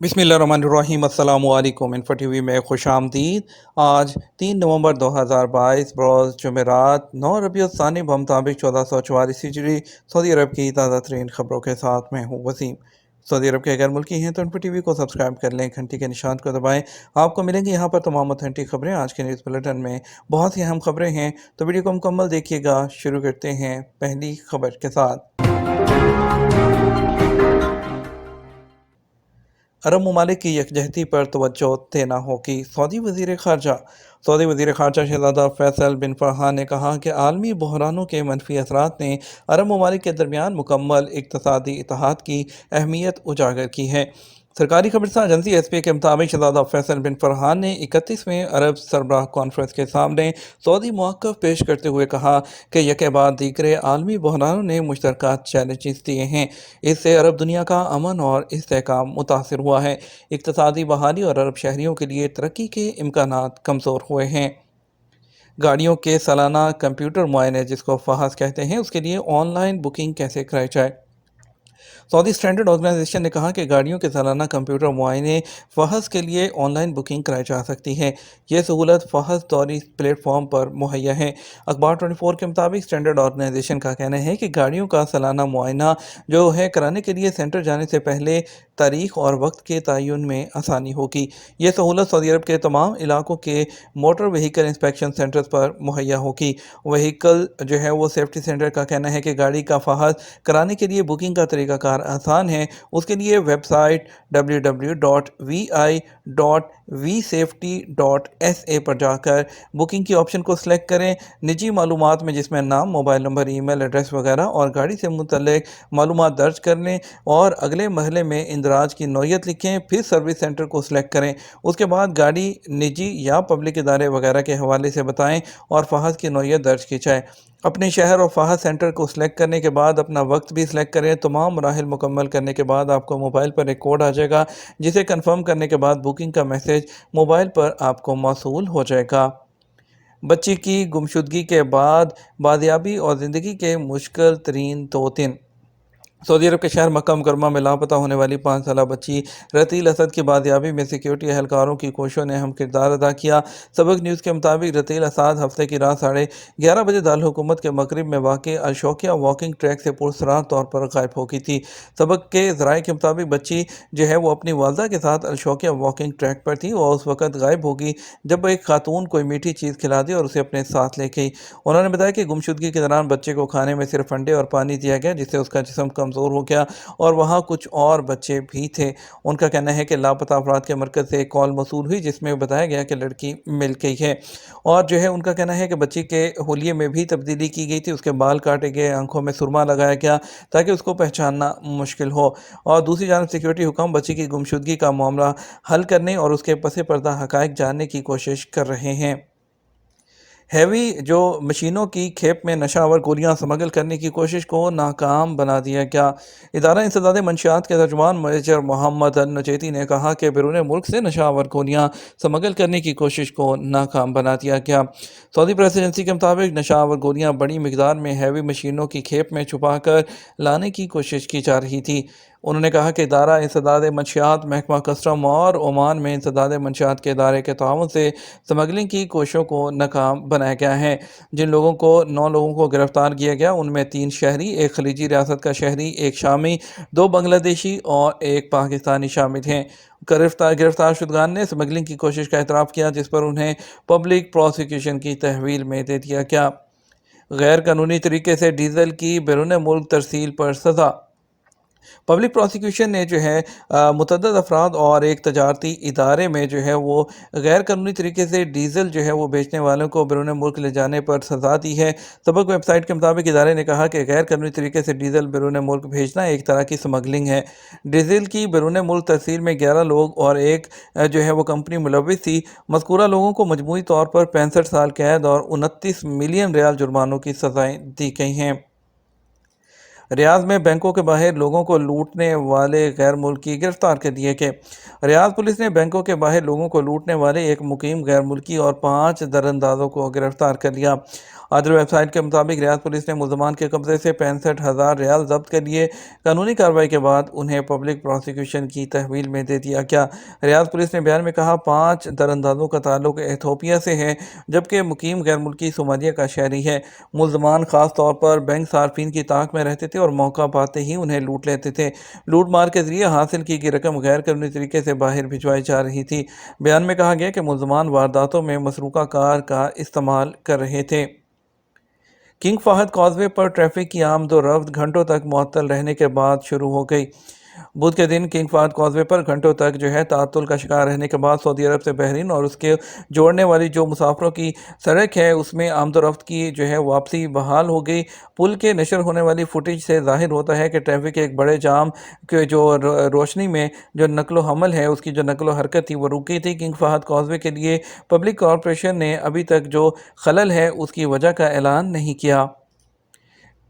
बिस्मिल्लाहिर्रहमानिर्रहीम अस्सलामु अलैकुम। इन्फो टीवी में खुश आमदीद। आज 3 नवंबर 2022 बरोज़ जुमेरात 9 रबीउल सानी बमुताबिक 1444 हिजरी सऊदी अरब की ताज़ा तरीन खबरों के साथ मैं हूँ वसीम। सऊदी अरब के अगर मुल्की हैं तो इन्फो टीवी को सब्सक्राइब कर लें, घंटी के निशान को दबाएं। आपको मिलेंगी यहाँ पर तमाम ऑथेंटिक खबरें। आज के न्यूज़ बुलेटिन में बहुत सी अहम खबरें हैं, तो वीडियो को मुकम्मल देखिएगा। शुरू करते हैं पहली खबर के साथ। अरब ममालिक की यकजहती पर तवज्जो देना होगी। सऊदी वज़ीर ख़ारजा शहज़ादा फैसल बिन फरहान ने कहा कि आलमी बहरानों के मनफी असरात ने अरब ममालिक के दरमियान मुकम्मल इक़्तिसादी इत्तेहाद की अहमियत उजागर की है। सरकारी खबरसां एजेंसी एसपी के मुताबिक शहज़ादा फैसल बिन फरहान ने 31वें अरब सरबराह कॉन्फ्रेंस के सामने सऊदी मौक़िफ़ पेश करते हुए कहा कि यके बाद दीगरे आलमी बहरानों ने मुश्तरका चैलेंजेस दिए हैं। इससे अरब दुनिया का अमन और इस्तेहकाम मुतासिर हुआ है। इक़्तिसादी बहाली और अरब शहरियों के लिए तरक्की के इम्कानात कमज़ोर हुए हैं। गाड़ियों के सालाना कंप्यूटर मुआयने, जिसको फहस कहते हैं, उसके लिए ऑनलाइन बुकिंग कैसे कराई जाए। सऊदी स्टैंडर्ड ऑर्गेनाइजेशन ने कहा कि गाड़ियों के सालाना कंप्यूटर मुआयने फ़हस के लिए ऑनलाइन बुकिंग कराई जा सकती है। यह सहूलत फ़हस दौरी प्लेटफॉर्म पर मुहैया है। अखबार 24 के मुताबिक स्टैंडर्ड ऑर्गेनाइजेशन का कहना है कि गाड़ियों का सालाना मुआयना जो है कराने के लिए सेंटर जाने से पहले तारीख और वक्त के तयन में आसानी होगी। ये सहूलत सऊदी अरब के तमाम इलाकों के मोटर व्हीकल इंस्पेक्शन सेंटर्स पर मुहैया होगी। व्हीकल जो है वो सेफ्टी सेंटर का कहना है कि गाड़ी का फ़हस कराने के लिए बुकिंग का तरीक़ाकार आसान है। उसके लिए वेबसाइट www.vi.vsafety.sa पर जाकर बुकिंग की ऑप्शन को सिलेक्ट करें। निजी मालूमात में, जिसमें नाम, मोबाइल नंबर, ईमेल एड्रेस वगैरह और गाड़ी से मुतल्लिक मालूमात दर्ज कर लें और अगले महले में इंदराज की नौयत लिखें। फिर सर्विस सेंटर को सिलेक्ट करें। उसके बाद गाड़ी निजी या पब्लिक इदारे वगैरह के हवाले से बताएं और फ़हस की नौयत दर्ज की जाए। अपने शहर और फ़हस सेंटर को सिलेक्ट करने के बाद अपना वक्त भी सिलेक्ट करें। तमाम मराहिल मुकम्मल करने के बाद आपको मोबाइल पर एक कोड आ जाएगा, जिसे कंफर्म करने के बाद बुकिंग का मैसेज मोबाइल पर आपको मौसूल हो जाएगा। बच्ची की गुमशुदगी के बाद बादियाबी और ज़िंदगी के मुश्किल तरीन 2 दिन। सऊदी अरब के शहर मक्का मुकरमा में लापता होने वाली 5 साला बच्ची रतील असद की बादियाबी में सिक्योरिटी एहलकारों की कोशिशों ने अहम किरदार अदा किया। सबक न्यूज़ के मुताबिक रतील असद हफ्ते की रात 11:30 बजे दारुल हुकूमत के मगरिब में वाक़ अलशौकिया वॉकिंग ट्रैक से पुरसरार तौर पर गायब हो गई थी। सबक के ज़राए के मुताबिक बच्ची जो है वो अपनी वालदा के साथ अलशौकिया वॉकिंग ट्रैक पर थी और उस वक़्त गायब हो गई जब एक खातून कोई मीठी चीज़ खिला दी और उसे अपने साथ ले गई। उन्होंने बताया कि गुमशुदगी के दौरान बच्चे को खाने में सिर्फ अंडे और पानी दिया गया, जिससे उसका जिस्म कमज़ोर हो गया और वहाँ कुछ और बच्चे भी थे। उनका कहना है कि लापता अफराद के मरकज़ से एक कॉल मौसूल हुई, जिसमें बताया गया कि लड़की मिल गई है और जो है उनका कहना है कि बच्ची के हुलिये में भी तब्दीली की गई थी। उसके बाल काटे गए, आंखों में सुरमा लगाया गया ताकि उसको पहचानना मुश्किल हो। और दूसरी जानब सिक्योरिटी हुकाम बच्ची की गुमशुदगी का मामला हल करने और उसके पसे पर्दा हक़ाइक़ जानने की कोशिश कर रहे हैं। हैवी जो मशीनों की खेप में नशावर गोलियां स्मगल करने की कोशिश को नाकाम बना दिया गया। इदारा इंसदाद मंशियात के तर्जुमान मेजर मोहम्मद अल नचेती ने कहा कि बैरून मुल्क से नशावर गोलियां स्मगल करने की कोशिश को नाकाम बना दिया गया। सऊदी प्रेस एजेंसी के मुताबिक नशावर गोलियां बड़ी मिकदार में हैवी मशीनों की खेप में छुपा कर लाने की कोशिश की जा रही थी। उन्होंने कहा कि इदारा इंसदाद मंशियात, महकमा कस्टम और ओमान में इंसदाद मंशियात के इदारे के ताउन से स्मगलिंग की कोशिशों को नाकाम बनाया गया है। जिन लोगों को 9 लोगों को गिरफ्तार किया गया, उनमें 3 शहरी, 1 खलीजी रियासत का शहरी, 1 शामी, 2 बांग्लादेशी और 1 पाकिस्तानी शामिल हैं। गिरफ्तार शुदगान ने स्मगलिंग की कोशिश का एतराफ़ किया, जिस पर उन्हें पब्लिक प्रोसिक्यूशन की तहवील में दे दिया गया। गैर कानूनी तरीके से डीजल की बैरून मुल्क तरसील पर सज़ा। पब्लिक प्रोसिक्यूशन ने जो है मुतअद्दिद अफराद और एक तजारती इदारे में जो है वो गैर कानूनी तरीके से डीज़ल जो है वो बेचने वालों को बैरून मुल्क ले जाने पर सज़ा दी है। सबक वेबसाइट के मुताबिक इदारे ने कहा कि गैर कानूनी तरीके से डीज़ल बैरून मुल्क भेजना एक तरह की स्मगलिंग है। डीज़ल की बैरून मुल्क तहसील में 11 लोग और एक जो है वो कंपनी मुलविस थी। मज़कूरा लोगों को मजमूई तौर पर 65 साल कैद और 29 मिलियन रियाल जुर्मानों की सज़ाएँ दी गई हैं। ریاض میں بینکوں کے باہر لوگوں کو لوٹنے والے غیر ملکی گرفتار کر دیے گئے۔ ریاض پولیس نے بینکوں کے باہر لوگوں کو لوٹنے والے ایک مقیم غیر ملکی اور 5 دراندازوں کو گرفتار کر لیا۔ آدر ویب سائٹ کے مطابق ریاض پولیس نے ملزمان کے قبضے سے 65,000 ریال ضبط کر لیے۔ قانونی کارروائی کے بعد انہیں پبلک پروسیکیوشن کی تحویل میں دے دیا گیا۔ ریاض پولیس نے بیان میں کہا 5 دراندازوں کا تعلق ایتھوپیا سے ہے جبکہ مقیم غیر ملکی صومالیہ کا شہری ہے۔ ملزمان خاص طور پر بینک صارفین کی طاق میں رہتے تھے اور موقع پاتے ہی انہیں لوٹ لیتے تھے۔ لوٹ مار کے ذریعے حاصل کی گئی رقم غیر قانونی طریقے سے باہر بھجوائی جا رہی تھی۔ بیان میں کہا گیا کہ ملزمان وارداتوں میں مسروقہ کار کا استعمال کر رہے تھے۔ کنگ فہد کازوے پر ٹریفک کی آمد و رفت گھنٹوں تک معطل رہنے کے بعد شروع ہو گئی۔ بدھ کے دن کنگ فہد کازوے پر گھنٹوں تک تعطل کا شکار رہنے کے بعد سعودی عرب سے بحرین اور اس کے جوڑنے والی جو مسافروں کی سڑک ہے اس میں آمد و رفت کی واپسی بحال ہو گئی۔ پل کے نشر ہونے والی فوٹیج سے ظاہر ہوتا ہے کہ ٹریفک کے ایک بڑے جام کے روشنی میں جو نقل و حمل ہے اس کی جو نقل و حرکت تھی وہ رک گئی تھی۔ کنگ فہد کازوے کے لیے پبلک کارپوریشن نے ابھی تک جو خلل ہے اس کی وجہ کا اعلان نہیں کیا۔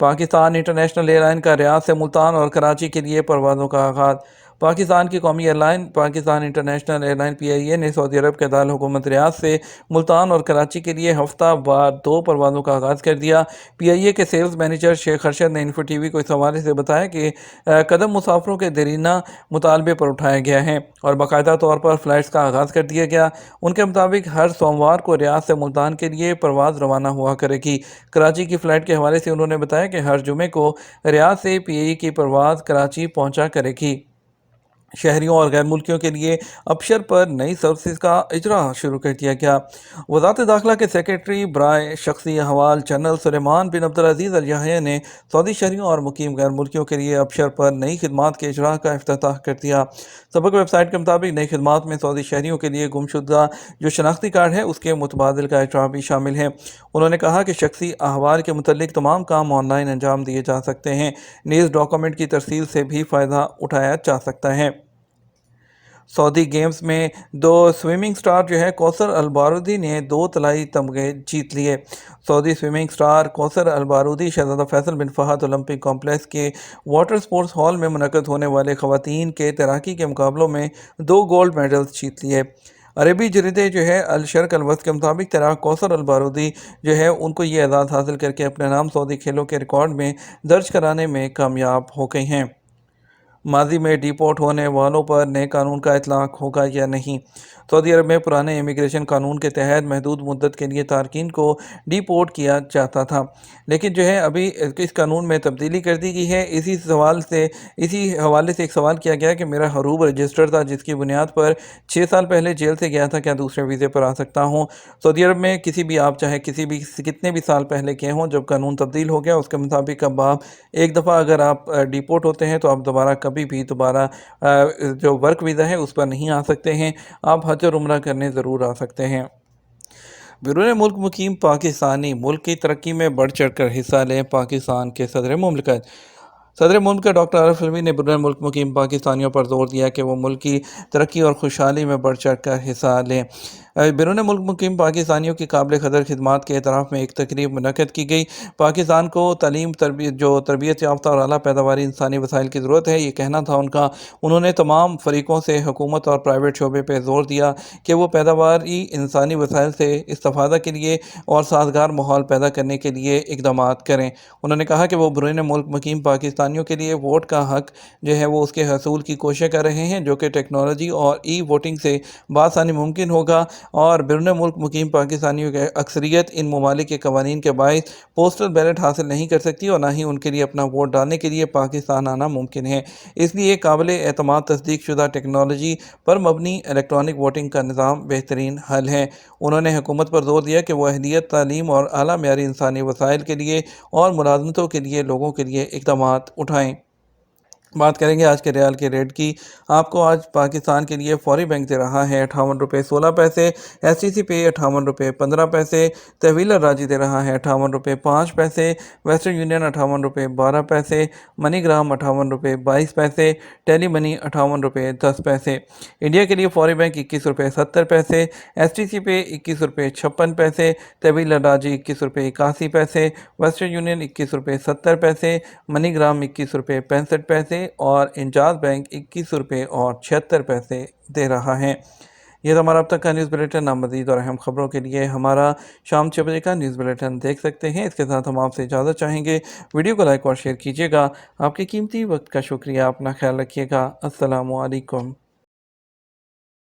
پاکستان انٹرنیشنل ایئر لائن کا ریاض سے ملتان اور کراچی کے لیے پروازوں کا آغاز۔ پاکستان کی قومی air line Pakistan international air line PIA نے سعودی عرب کے دارالحکومت ریاض سے ملتان اور کراچی کے لیے ہفتہ وار 2 پروازوں کا آغاز کر دیا۔ PIA کے سیلز مینیجر شیخ ارشد نے انفو ٹی وی کو اس حوالے سے بتایا کہ قدم مسافروں کے دیرینہ مطالبے پر اٹھایا گیا ہے اور باقاعدہ طور پر فلائٹس کا آغاز کر دیا گیا۔ ان کے مطابق ہر سوموار کو ریاض سے ملتان کے لیے پرواز روانہ ہوا کرے گی۔ کراچی کی فلائٹ کے حوالے سے انہوں نے بتایا کہ ہر جمعے کو ریاض سے PIA کی پرواز کراچی پہنچا کرے گی۔ شہریوں اور غیر ملکیوں کے لیے ابشر پر نئی سروسز کا اجرا شروع کر دیا گیا۔ وزارت داخلہ کے سیکریٹری برائے شخصی احوال جنرل سلیمان بن عبدالعزیز الیحییٰ نے سعودی شہریوں اور مقیم غیر ملکیوں کے لیے ابشر پر نئی خدمات کے اجرا کا افتتاح کر دیا۔ سبق ویب سائٹ کے مطابق نئی خدمات میں سعودی شہریوں کے لیے گمشدہ جو شناختی کارڈ ہے اس کے متبادل کا اجرا بھی شامل ہے۔ انہوں نے کہا کہ شخصی احوال کے متعلق تمام کام آن لائن انجام دیے جا سکتے ہیں، نیز ڈاکومنٹ کی ترسیل سے بھی فائدہ اٹھایا جا سکتا ہے۔ سعودی گیمز میں 2 سوئمنگ سٹار کوثر البارودی نے 2 طلائی تمغے جیت لیے۔ سعودی سوئمنگ سٹار کوثر البارودی شہزادہ فیصل بن فہد اولمپک کمپلیکس کے واٹر سپورٹس ہال میں منعقد ہونے والے خواتین کے تیراکی کے مقابلوں میں 2 گولڈ میڈلز جیت لیے۔ عربی جریدے الشرق الوسط کے مطابق تیراک کوثر البارودی ان کو یہ اعزاز حاصل کر کے اپنے نام سعودی کھیلوں کے ریکارڈ میں درج کرانے میں کامیاب ہو گئی ہیں۔ ماضی میں ڈی پورٹ ہونے والوں پر نئے قانون کا اطلاق ہوگا یا نہیں؟ سعودی عرب میں پرانے امیگریشن قانون کے تحت محدود مدت کے لیے تارکین کو ڈی پورٹ کیا جاتا تھا، لیکن ابھی اس قانون میں تبدیلی کر دی گئی ہے۔ اسی حوالے سے ایک سوال کیا گیا کہ میرا حروب رجسٹر تھا جس کی بنیاد پر 6 سال پہلے جیل سے گیا تھا، کیا دوسرے ویزے پر آ سکتا ہوں؟ سعودی عرب میں آپ چاہے کتنے بھی سال پہلے گئے ہوں، جب قانون تبدیل ہو گیا اس کے مطابق اب آپ ایک دفعہ اگر آپ ڈی پورٹ ہوتے ہیں تو آپ کبھی بھی دوبارہ جو ورک ویزا ہے اس پر نہیں آ سکتے ہیں، آپ حج اور عمرہ کرنے ضرور آ سکتے ہیں۔ بیرون ملک مقیم پاکستانی ملک کی ترقی میں بڑھ چڑھ کر حصہ لیں۔ پاکستان کے صدر مملکت ڈاکٹر عارف علوی نے بیرون ملک مقیم پاکستانیوں پر زور دیا کہ وہ ملک کی ترقی اور خوشحالی میں بڑھ چڑھ کر حصہ لیں۔ بیرون ملک مقیم پاکستانیوں کی قابل قدر خدمات کے اعتراف میں ایک تقریب منعقد کی گئی۔ پاکستان کو تعلیم، تربیت یافتہ اور اعلیٰ پیداواری انسانی وسائل کی ضرورت ہے، یہ کہنا تھا ان کا۔ انہوں نے تمام فریقوں سے حکومت اور پرائیویٹ شعبے پہ زور دیا کہ وہ پیداواری انسانی وسائل سے استفادہ کے لیے اور سازگار ماحول پیدا کرنے کے لیے اقدامات کریں۔ انہوں نے کہا کہ وہ بیرون ملک مقیم پاکستانیوں کے لیے ووٹ کا حق وہ اس کے حصول کی کوشش کر رہے ہیں، جو کہ ٹیکنالوجی اور ووٹنگ سے بآسانی ممکن ہوگا، اور بیرون ملک مقیم پاکستانیوں کی اکثریت ان ممالک کے قوانین کے باعث پوسٹل بیلٹ حاصل نہیں کر سکتی اور نہ ہی ان کے لیے اپنا ووٹ ڈالنے کے لیے پاکستان آنا ممکن ہے۔ اس لیے قابل اعتماد تصدیق شدہ ٹیکنالوجی پر مبنی الیکٹرانک ووٹنگ کا نظام بہترین حل ہے۔ انہوں نے حکومت پر زور دیا کہ وہ اہلیت، تعلیم اور اعلیٰ معیاری انسانی وسائل کے لیے اور ملازمتوں کے لیے لوگوں کے لیے اقدامات اٹھائیں۔ बात करेंगे आज के रियाल के रेट की। आपको आज पाकिस्तान के लिए फौरी बैंक दे रहा है 58 रुपये 16 पैसे, एसटीसी पे 58 रुपये 15 पैसे, तहवील राजी दे रहा है 58 रुपये 5 पैसे, वेस्टर्न यूनियन 58 रुपये 12 पैसे, मनीग्राम 58 रुपये 22 पैसे, टेली मनी 58 रुपये 10 पैसे। इंडिया के लिए फौरी बैंक 21 रुपये 70 पैसे, एसटीसी पे 21 रुपये 56 पैसे, तहवील राजी 21 रुपये 81 पैसे, वेस्टर्न यूनियन 21 रुपये 70 पैसे, मनीग्राम 21 रुपये 65 पैसे और इंजाज बैंक 21 रुपये 76 पैसे दे रहा है। ये तो हमारा अब तक का न्यूज़ बुलेटिन। नाम मज़ीद और अहम खबरों के लिए हमारा शाम 6 बजे का न्यूज़ बुलेटिन देख सकते हैं। इसके साथ हम आपसे इजाज़त चाहेंगे। वीडियो को लाइक और शेयर कीजिएगा। आपके कीमती वक्त का शुक्रिया। अपना ख्याल रखिएगा। अस्सलामु अलैकुम।